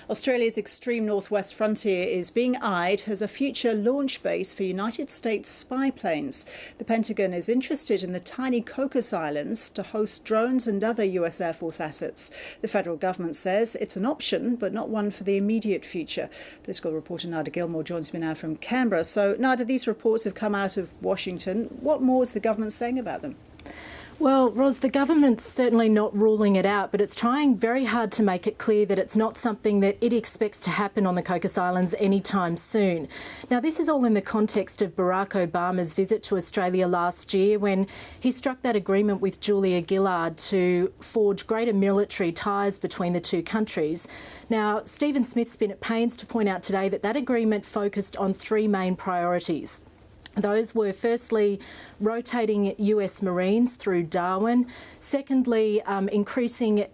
Australia's extreme northwest frontier is being eyed as a future launch base for United States spy planes. The Pentagon is interested in the tiny Cocos Islands to host drones and other US Air Force assets. The federal government says it's an option, but not one for the immediate future. Political reporter Nada Gilmore joins me now from Canberra. So, Nada, these reports have come out of Washington. What more is the government saying about them? Well, Ros, the government's certainly not ruling it out, but it's trying very hard to make it clear that it's not something that it expects to happen on the Cocos Islands anytime soon. Now, this is all in the context of Barack Obama's visit to Australia last year when he struck that agreement with Julia Gillard to forge greater military ties between the two countries. Now, Stephen Smith's been at pains to point out today that that agreement focused on three main priorities. Those were firstly rotating US Marines through Darwin, secondly increasing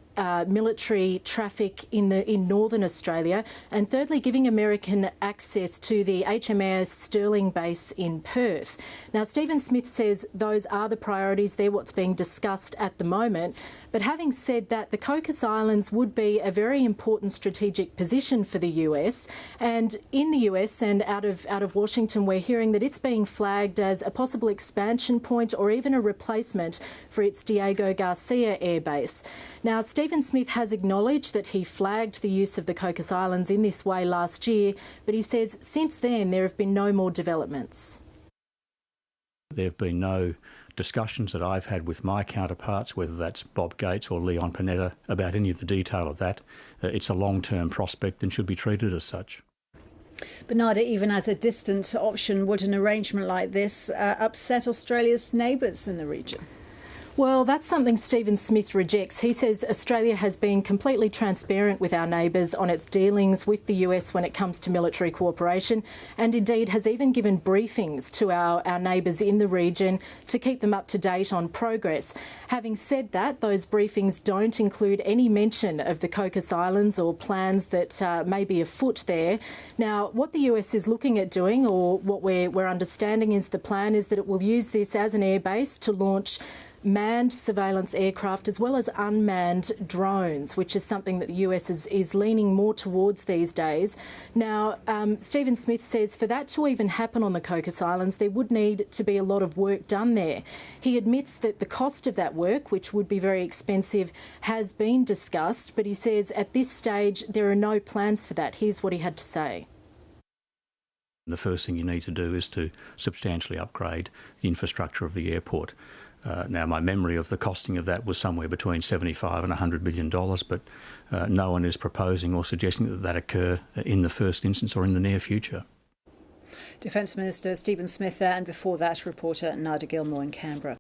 military traffic in northern Australia, and thirdly giving American access to the HMAS Sterling base in Perth. Now, Stephen Smith says those are the priorities, they're what's being discussed at the moment. But having said that, the Cocos Islands would be a very important strategic position for the US, and in the US and out of Washington, we're hearing that it's being flagged as a possible expansion point or even a replacement for its Diego Garcia air base. Now, Stephen Smith has acknowledged that he flagged the use of the Cocos Islands in this way last year, but he says since then there have been no more developments. There have been no discussions that I've had with my counterparts, whether that's Bob Gates or Leon Panetta, about any of the detail of that. It's a long-term prospect and should be treated as such. But Nada, even as a distant option, would an arrangement like this upset Australia's neighbours in the region? Well, that's something Stephen Smith rejects. He says Australia has been completely transparent with our neighbours on its dealings with the US when it comes to military cooperation, and indeed has even given briefings to our neighbours in the region to keep them up to date on progress. Having said that, those briefings don't include any mention of the Cocos Islands or plans that may be afoot there. Now, what the US is looking at doing, or what we're understanding is the plan, is that it will use this as an airbase to launch manned surveillance aircraft as well as unmanned drones, which is something that the US is leaning more towards these days. Now, Stephen Smith says for that to even happen on the Cocos Islands, there would need to be a lot of work done there. He admits that the cost of that work, which would be very expensive, has been discussed, but he says at this stage there are no plans for that. Here's what he had to say. The first thing you need to do is to substantially upgrade the infrastructure of the airport. Now, my memory of the costing of that was somewhere between $75 and $100 million, but no one is proposing or suggesting that that occur in the first instance or in the near future. Defence Minister Stephen Smith there, and before that, reporter Nada Gilmore in Canberra.